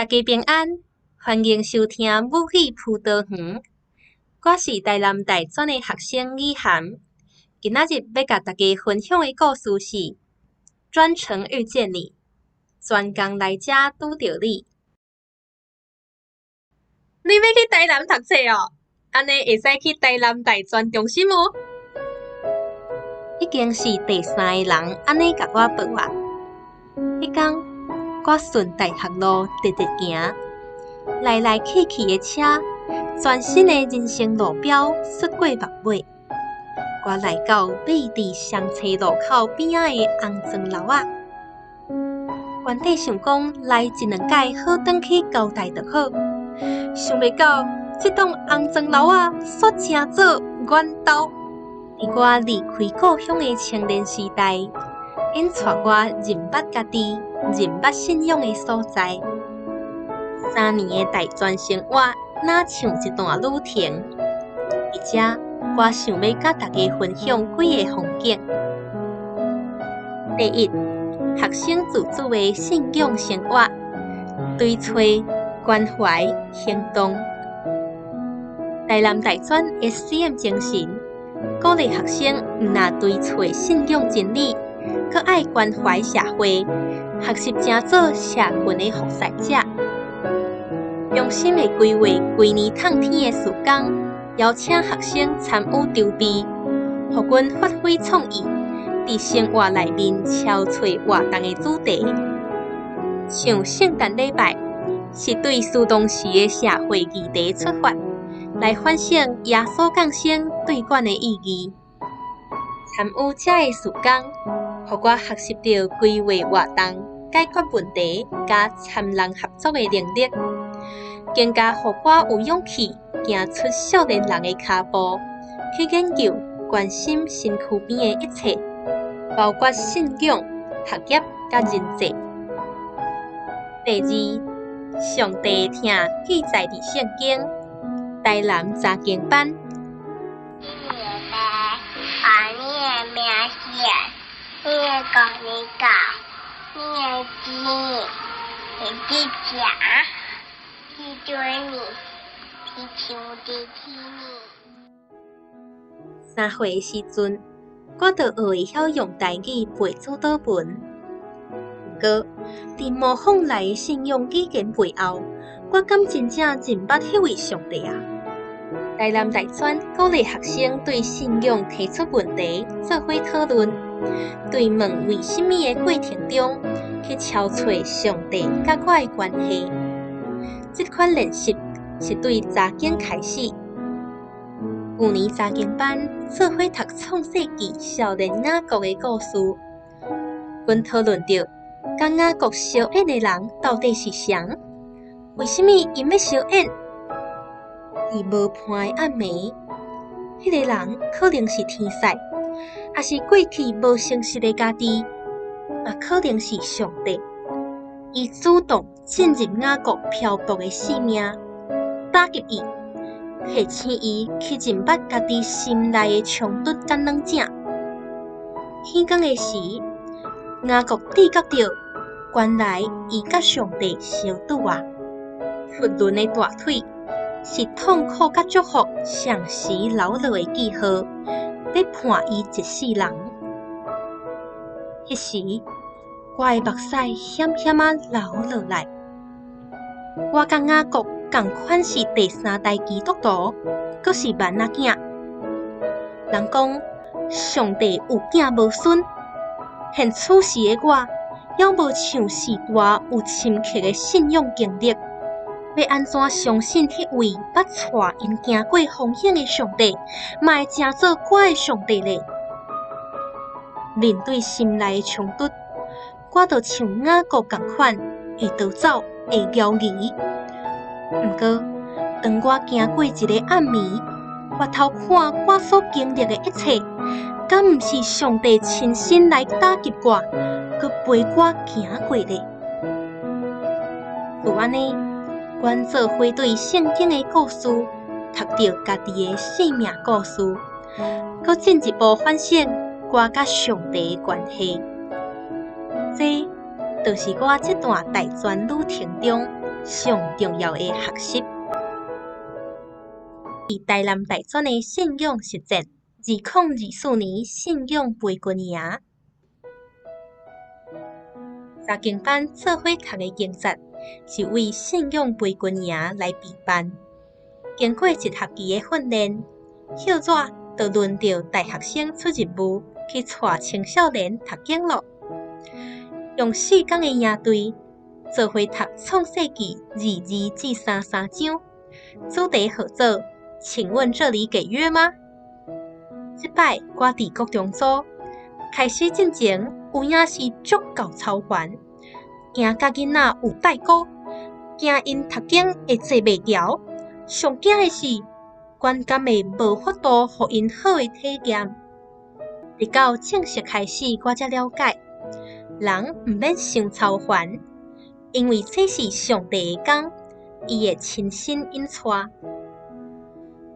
大家平安，欢迎收听母语葡萄园。我是台南大专的学生李涵，今仔日要甲大家分享的故事是专程遇见你，专工来遮拄着你。你要去台南读册哦？安尼会使去台南大专中心哦。已经是第3个人安尼甲我报啊。迄天我顺大学路直直行，来来去去的车，全新的人生路标驶过目尾。我来到美丽双车路口边仔的红砖楼仔，原底想讲来1、2届好转去交代就好，想袂到这栋红砖楼仔煞真做源头。伫我离开故乡的青年时代，因带我认捌家己、认捌信仰的所在。3年的大专生活，若像一段旅程。伫遮，我想要甲大家分享几个风景。第一，学生自主的信仰生活，对找、关怀、行动。台南大专 SCM 精神，鼓励学生毋但对找信仰真理，佮爱关怀社会，学习成做社群的服侍者。用心的规划规年烫天的事工，邀请学生参与筹备，互阮发挥创意，伫生活内面敲找活动的主题。像圣诞礼拜，是对苏当时的社会议题出发，来反省耶稣降生对阮的意义。参与遮个事工，互我学习到规划活动、解决问题、甲参人合作的能力，更加互我有勇气行出少年人的脚步，去研究、关心身躯边的一切，包括信仰、学业甲人际。第二，上帝听记载伫圣经，台南查经班。把你的名写，你的公你教，你的字，你的讲，你追你，你求你听你。3岁的时阵，我就学会晓用台语背主祷文。不过，伫模仿来的信仰语言背后，我敢真正认捌迄位上帝啊！台南大专鼓励学生对信仰提出问题，做伙讨论，对问为什么的过程中，去敲找上帝甲我的关系。这款练习是对查经开始。旧年查经班做伙读创世纪少年雅各的故事，阮讨论到，甲雅各相爱的人到底是谁？为什么因要相爱？伫无伴的暗暝，迄个人可能是天使，也是过去无诚实的家己，也可能是上帝。伊主动进入雅各漂泊的性命，打击伊，提醒伊去认捌家己心内的冲突甲软井。天光的时，雅各知觉到，原来伊甲上帝相拄啊，佛伦的大腿。是痛苦甲祝福相时留落的记号，要判伊一世人。迄时，我的目屎险险啊流落来。我甲雅各同款是第3代基督徒，阁是万仔囝。人讲上帝有囝无孙，现此时的我，犹无像时代有深刻的信仰经历。要安怎相信迄位捌带因行过风险的上帝，嘛会成做我的上帝呢？面对心内的冲突，我就像雅各同款，会逃走，会摇移。不过，当我行过一个暗暝，回头看我所经历的一切，敢毋是上帝亲身来打击我，佮陪我行过呢？就安尼。阮做伙对圣经的故事，读到家己的生命故事，佮进一步反省我甲上帝的关系。这就是我这段大专旅程中上重要的学习。在台南大专的信仰实践，2024年信仰陪君夜。查经班做伙读的经节是为信仰陪君夜来备办。经过1学期的训练，后纸就轮到大学生出任务去带青少年读经了。用4天的营队，做伙读创世纪22至33章，主题号做请问这里给约吗？这摆我伫国中组开始进前，有影是足够操烦，惊甲囡仔有代沟，惊因读经会坐袂牢。上惊的是，观感会无法度互因好的体验。直到正式开始，我才了解，人毋免伤操烦，因为这是上帝的工，伊会亲身引带。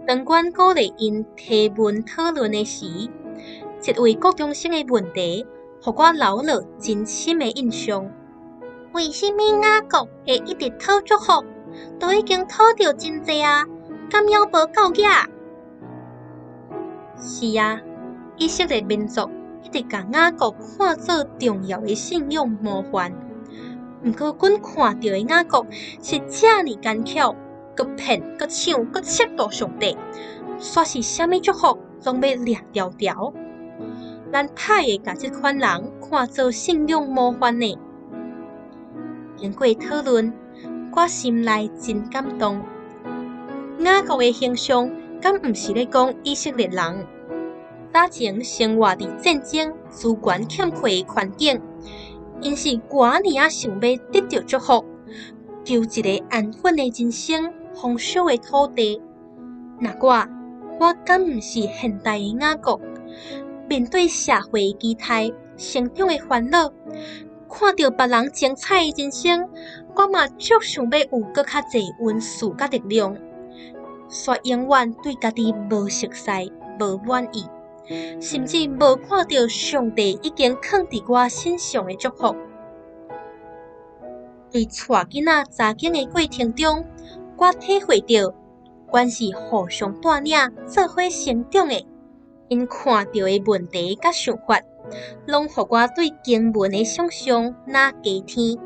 当阮鼓励因提问讨论的时，一位国中生的问题，互我留落真深的印象。为什么雅各会一直讨祝福？都已经讨着真济啊，敢还无够额？是啊，以色列民族一直将雅各看作重要的信仰模范。毋过，阮看到的雅各是遮尔坚强，搁骗、搁抢、搁亵渎上帝，煞是啥物祝福拢要掠条条。咱歹会甲这款人看作信仰模范呢？经过讨论，我心内真感动。雅各的形象，敢毋是咧讲以色列人早前生活伫战争、资源欠缺的环境，因是偌尔啊想要得到祝福，求一个安稳的人生、丰收的土地。那我敢毋是现代的雅各，面对社会的期待、成长的烦恼，看到别人精彩的人生，我嘛足想要有搁较侪温顺甲力量，却永远对家己无熟悉、无满意，甚至无看到上帝已经放伫我身上的祝福。对带囡仔查经的过程中，我体会到，阮是互相带领、做伙成长的。因看到的问题甲想法，拢互我对经文的想象拉加添。